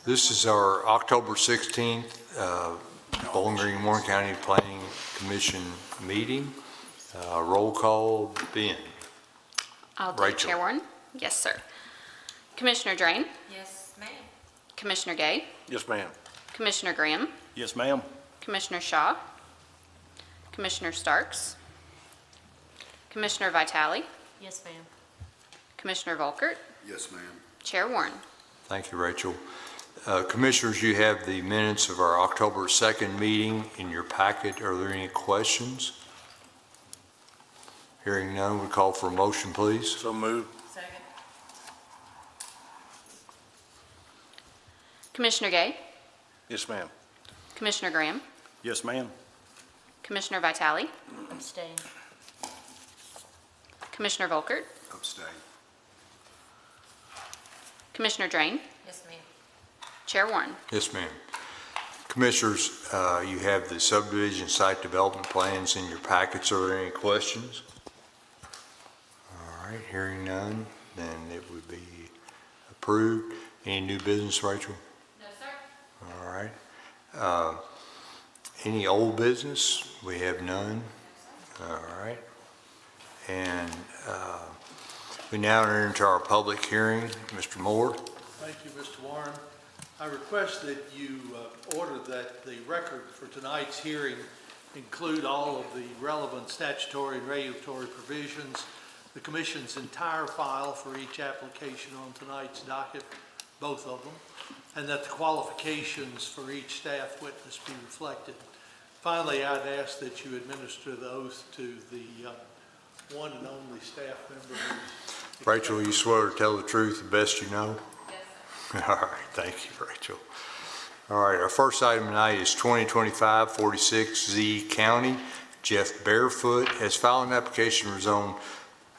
This is our October 16th Bowling Green, Warren County Planning Commission meeting. Roll call, Ben. I'll do Rachel. Chair Warren. Yes, sir. Commissioner Drain, Yes, ma'am. Commissioner Gay, Yes, ma'am. Commissioner Graham, Yes, ma'am. Commissioner Shaw, Commissioner Starks, Commissioner Vitale, Yes, ma'am. Commissioner Volkert, Yes, ma'am. Chair Warren. Thank you, Rachel. Commissioners, you have the minutes of our October 2nd meeting in your packet. Are there any questions? Hearing none, we call for a motion, please. So moved. Second. Commissioner Gay, Yes, ma'am. Commissioner Graham, Yes, ma'am. Commissioner Vitale, Abstain. Commissioner Volkert, Abstain. Commissioner Drain, Yes, ma'am. Chair Warren. Yes, ma'am. Commissioners, you have the subdivision site development plans in your packets. Are there any questions? All right, hearing none, then it would be approved. Any new business, Rachel? No, sir. All right. Any old business? We have none. All right. And we now enter into our public hearing. Mr. Moore? Thank you, Mr. Warren. I request that you order that the record for tonight's hearing include all of the relevant statutory and regulatory provisions, the Commission's entire file for each application on tonight's docket, both of them, and that the qualifications for each staff witness be reflected. Finally, I'd ask that you administer the oath to the one and only staff member. Rachel, you swear to tell the truth the best you know? Yes, All right, thank you, Rachel. All right, our first item tonight is 2025-46Z County. Jeff Barefoot has filed an application for zone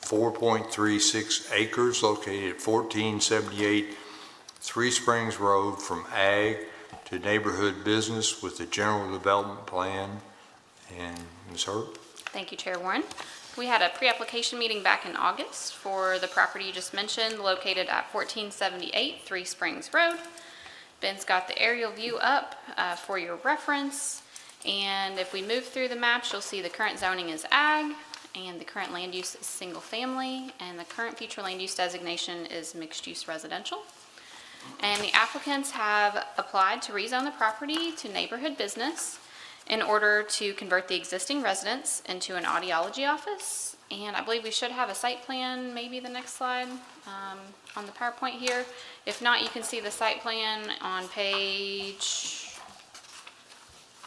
4.36 acres located at 1478 Three Springs Road from ag to neighborhood business with a general development plan. And Ms. Hurt? Thank you, Chair Warren. We had a pre-application meeting back in August for the property you just mentioned, located at 1478 Three Springs Road. Ben's got the aerial view up for your reference. And if we move through the maps, you'll see the current zoning is ag, and the current land use is single family, and the current future land use designation is mixed use residential. And the applicants have applied to rezone the property to neighborhood business in order to convert the existing residence into an audiology office. And I believe we should have a site plan, maybe the next slide, on the PowerPoint here. If not, you can see the site plan on page,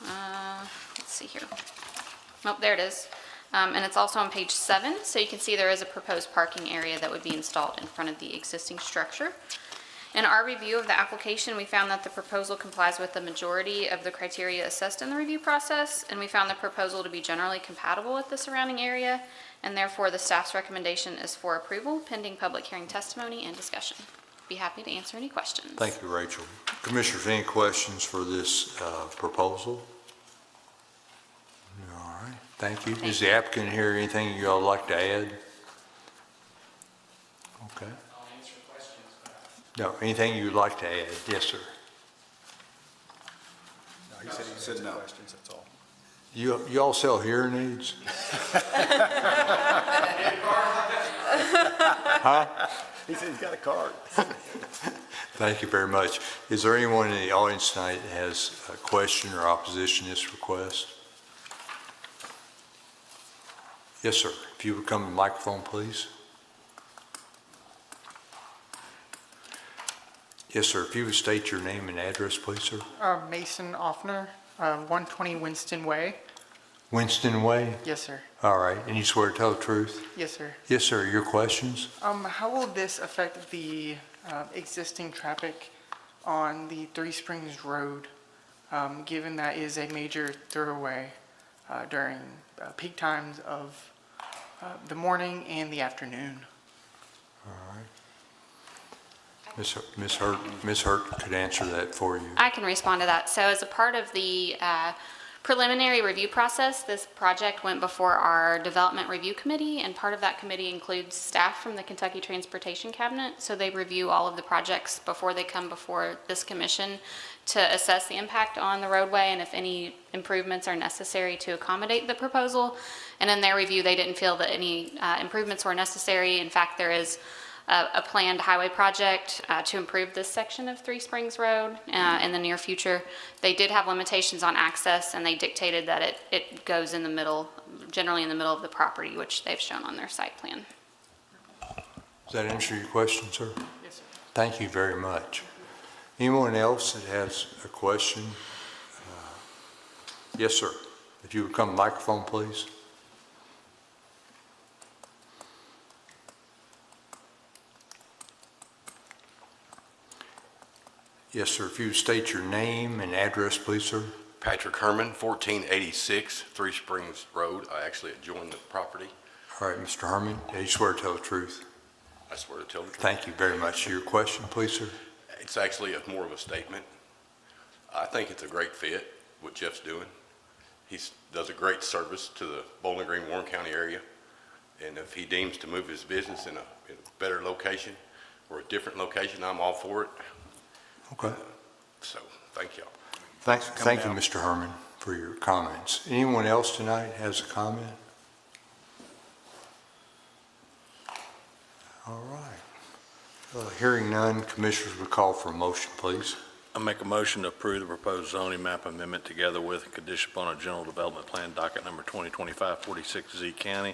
let's see here. Oh, there it is. And it's also on page 7, so you can see there is a proposed parking area that would be installed in front of the existing structure. In our review of the application, we found that the proposal complies with the majority of the criteria assessed in the review process, and we found the proposal to be generally compatible with the surrounding area, and therefore the staff's recommendation is for approval pending public hearing testimony and discussion. Be happy to answer any questions. Thank you, Rachel. Commissioners, any questions for this proposal? All right, thank you. Is the applicant here, anything you all like to add? Okay. I'll answer questions. No, anything you'd like to add? Yes, sir. No, he said no. Questions, that's all. You all sell hearing aids? Huh? He said he's got a card. Thank you very much. Is there anyone in the audience tonight that has a question or opposition to this request? Yes, sir. If you would come to the microphone, please. Yes, sir. If you would state your name and address, please, sir. Mason Offner, 120 Winston Way. Winston Way? Yes, sir. All right. And you swear to tell the truth? Yes, sir. Yes, sir. Your questions? How will this affect the existing traffic on the Three Springs Road, given that is a major thoroughway during peak times of the morning and the afternoon? All right. Ms. Hurt could answer that for you. I can respond to that. So as a part of the preliminary review process. This project went before our Development Review Committee, and part of that committee includes staff from the Kentucky Transportation Cabinet. So they review all of the projects before they come before this commission to assess the impact on the roadway and if any improvements are necessary to accommodate the proposal. And in their review, they didn't feel that any improvements were necessary. In fact, there is a planned highway project to improve this section of Three Springs Road in the near future. They did have limitations on access, and they dictated that it goes in the middle, generally in the middle of the property, which they've shown on their site plan. Does that answer your question, sir? Yes, sir. Thank you very much. Anyone else that has a question? Yes, sir. If you would come to the microphone, please. Yes, sir. If you would state your name and address, please, sir. Patrick Herman, 1486 Three Springs Road. I actually adjoin the property. All right, Mr. Herman, do you swear to tell the truth? I swear to tell the truth. Thank you very much. Your question, please, sir. It's actually more of a statement. I think it's a great fit, what Jeff's doing. He does a great service to the Bowling Green, Warren County area. And if he deems to move his business in a better location or a different location, I'm all for it. Okay. So, thank y'all. Thank you, Mr. Herman, for your comments. Anyone else tonight has a comment? All right. Hearing none, commissioners would call for a motion, please. I make a motion to approve the proposed zoning map amendment together with a condition upon a general development plan docket number 2025-46Z County.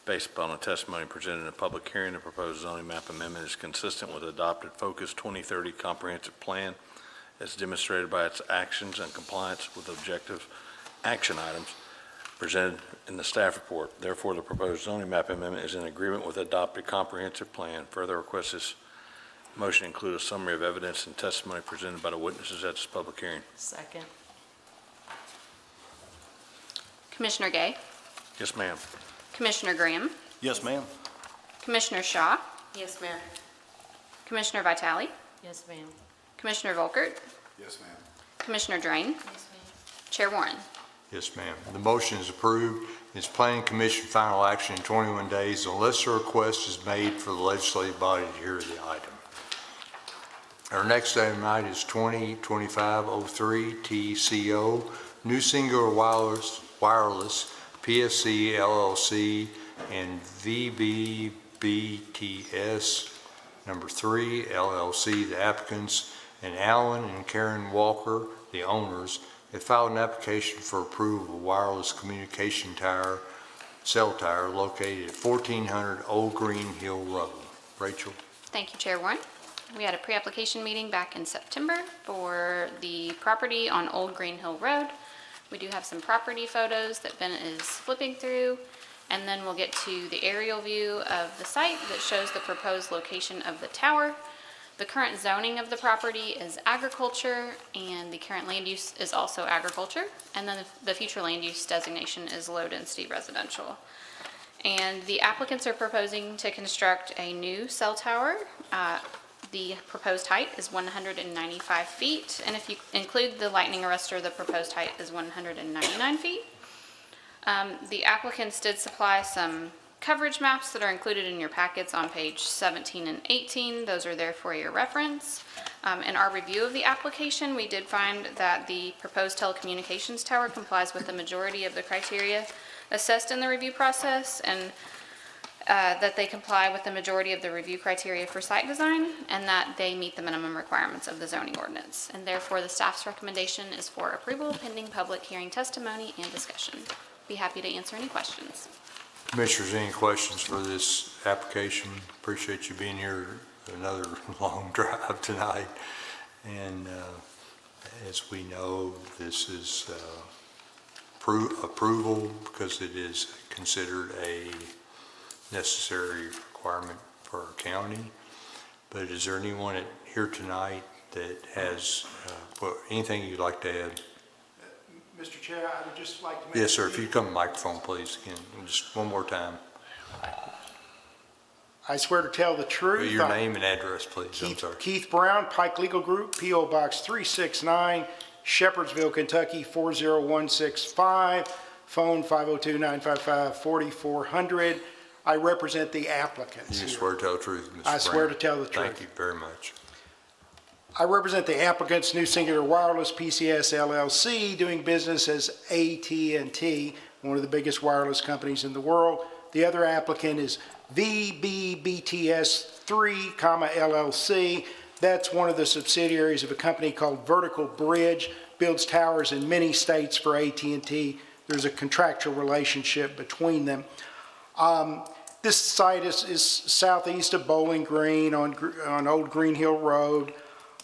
Based upon the testimony presented in a public hearing, the proposed zoning map amendment is consistent with the adopted Focus 2030 comprehensive plan as demonstrated by its actions and compliance with objective action items presented in the staff report. Therefore, the proposed zoning map amendment is in agreement with the adopted comprehensive plan. Further request this motion include a summary of evidence and testimony presented by the witnesses at this public hearing. Second. Commissioner Gay, Yes, ma'am. Commissioner Graham, Yes, ma'am. Commissioner Shaw, Yes, ma'am. Commissioner Vitale, Yes, ma'am. Commissioner Volkert, Yes, ma'am. Commissioner Drain, Yes, ma'am. Chair Warren. Yes, ma'am. The motion is approved. It's Planning Commission final action in 21 days unless a request is made for the legislative body to hear the item. Our next item tonight is 2025-03 TCO, New Singular Wireless PSC LLC and VBBTS number 3 LLC, the applicants, and Alan and Karen Walker, the owners, have filed an application for approval of a wireless communication tower, cell tower located at 1400 Old Green Hill Road. Rachel? Thank you, Chair Warren. We had a pre-application meeting back in September for the property on Old Green Hill Road. We do have some property photos that Ben is flipping through, and then we'll get to the aerial view of the site that shows the proposed location of the tower. The current zoning of the property is agriculture, and the current land use is also agriculture, and then the future land use designation is low-density residential. And the applicants are proposing to construct a new cell tower. The proposed height is 195 feet, and if you include the lightning arrestor, the proposed height is 199 feet. The applicants did supply some coverage maps that are included in your packets on page 17 and 18. Those are there for your reference. In our review of the application, we did find that the proposed telecommunications tower complies with the majority of the criteria assessed in the review process, and that they comply with the majority of the review criteria for site design, and that they meet the minimum requirements of the zoning ordinance. And therefore, the staff's recommendation is for approval pending public hearing testimony and discussion. Be happy to answer any questions. Commissioners, any questions for this application? Appreciate you being here, another long drive tonight. And as we know, this is approval because it is considered a necessary requirement for our county. But is there anyone here tonight that has anything you'd like to add? Mr. Chair, I would just like to make... Yes, sir. If you come to the microphone, please, again, just one more time. I swear to tell the truth. Your name and address, please. I'm sorry. Keith Brown, Pike Legal Group, P.O. Box 369, Shepherdsville, Kentucky, 40165, phone 502-955-4400. I represent the applicants You here. swear to tell the truth, Mr. Brown? I swear to tell the truth. Thank you very much. I represent the applicants, New Singular Wireless, PCS LLC, doing business as AT&T, one of the biggest wireless companies in the world. The other applicant is VBBTS3, LLC. That's one of the subsidiaries of a company called Vertical Bridge, builds towers in many states for AT&T. There's a contractual relationship between them. This site is southeast of Bowling Green on Old Green Hill Road.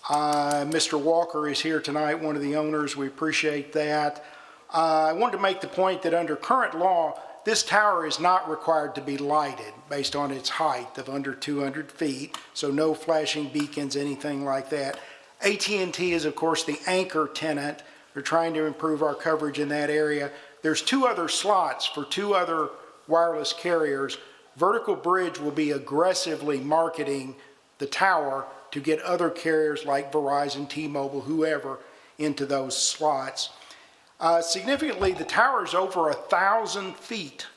Mr. Walker is here tonight, one of the owners. We appreciate that. I wanted to make the point that under current law, this tower is not required to be lighted based on its height of under 200 feet, so no flashing beacons, anything like that. AT&T is, of course, the anchor tenant. We're trying to improve our coverage in that area. There's 2 other slots for 2 other wireless carriers. Vertical Bridge will be aggressively marketing the tower to get other carriers like Verizon, T-Mobile, whoever, into those slots. Significantly, the tower is over 1,000 feet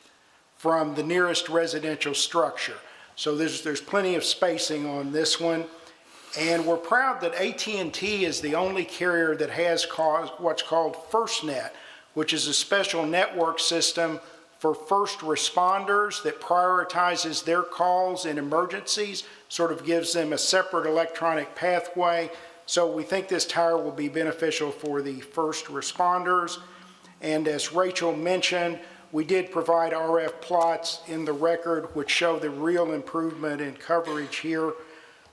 from the nearest residential structure. So there's plenty of spacing on this one. And we're proud that AT&T is the only carrier that has what's called FirstNet, which is a special network system for first responders that prioritizes their calls in emergencies, sort of gives them a separate electronic pathway. So we think this tower will be beneficial for the first responders. And as Rachel mentioned, we did provide RF plots in the record which show the real improvement in coverage here.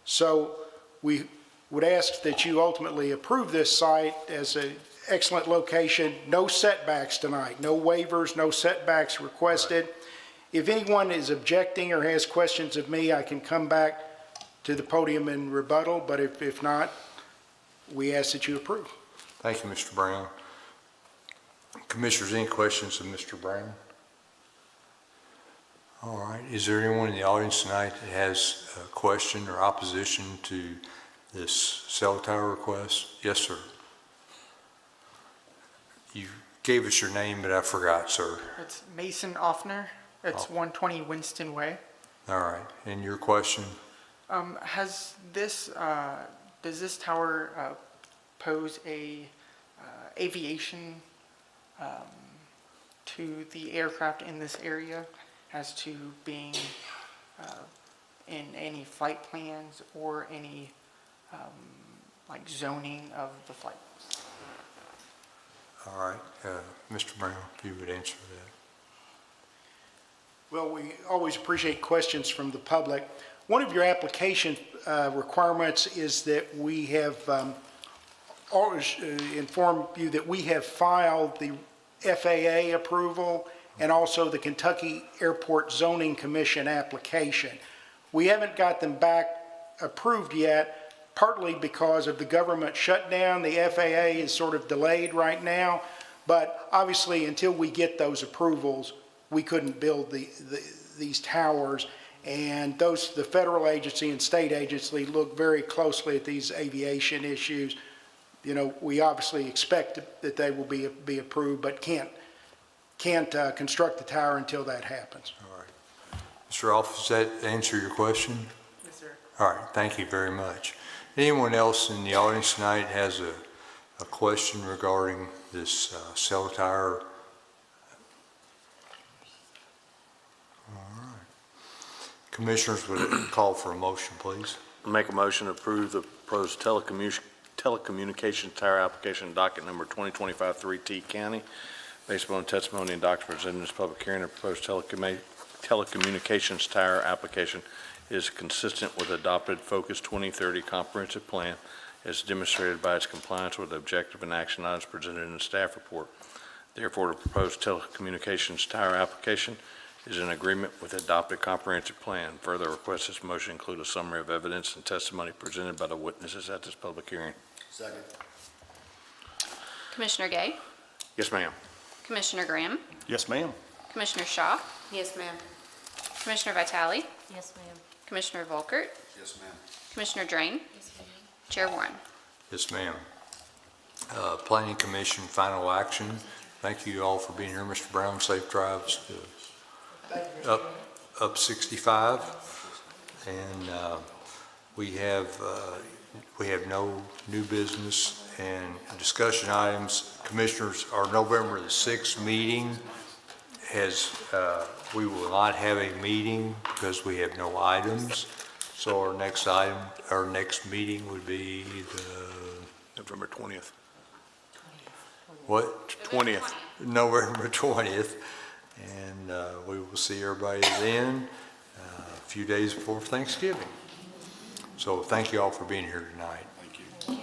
So we would ask that you ultimately approve this site as an excellent location. No setbacks tonight, no waivers, no setbacks requested. If anyone is objecting or has questions of me, I can come back to the podium and rebuttal, but if not, we ask that you approve. Thank you, Mr. Brown. Commissioners, any questions of Mr. Brown? All right. Is there anyone in the audience tonight that has a question or opposition to this cell tower request? Yes, sir. You gave us your name, but I forgot, sir. It's Mason Offner. It's 120 Winston Way. All right. And your question? Does this tower pose a aviation to the aircraft in this area as to being in any flight plans or any like zoning of the flights? All right. Mr. Brown, if you would answer that. Well, we always appreciate questions from the public. One of your application requirements is that we have always informed you that we have filed the FAA approval and also the Kentucky Airport Zoning Commission application. We haven't got them back approved yet, partly because of the government shutdown. The FAA is sort of delayed right now, but obviously until we get those approvals, we couldn't build these towers. And the federal agency and state agency look very closely at these aviation issues. You know, we obviously expect that they will be approved, but can't construct the tower until that happens. All right. Mr. Rolfe, does that answer your question? Yes, sir. All right. Thank you very much. Anyone else in the audience tonight has a question regarding this cell tower? Commissioners, would call for a motion, please? Make a motion to approve the proposed telecommunications tower application docket number 2025-3T County, based upon testimony and documents presented in this public hearing. The proposed telecommunications tower application is consistent with adopted Focus 2030 comprehensive plan as demonstrated by its compliance with the objective and action items presented in the staff report. Therefore, the proposed telecommunications tower application is in agreement with the adopted comprehensive plan. Further request this motion include a summary of evidence and testimony presented by the witnesses at this public hearing. Second. Commissioner Gay, Yes, ma'am. Commissioner Graham, Yes, ma'am. Commissioner Shaw, Yes, ma'am. Commissioner Vitale, Yes, ma'am. Commissioner Volkert, Yes, ma'am. Commissioner Drain, Yes, ma'am. Chair Warren. Yes, ma'am. Planning Commission final action. Thank you all for being here, Mr. Brown. Safe drives to up 65. And we have no new business and discussion items. Commissioners, our November the 6th meeting we will not have a meeting because we have no items. So our next meeting would be November 20th. what? 20th. November 20th. And we will see everybody then, a few days before Thanksgiving. So thank you all for being here tonight. Thank you.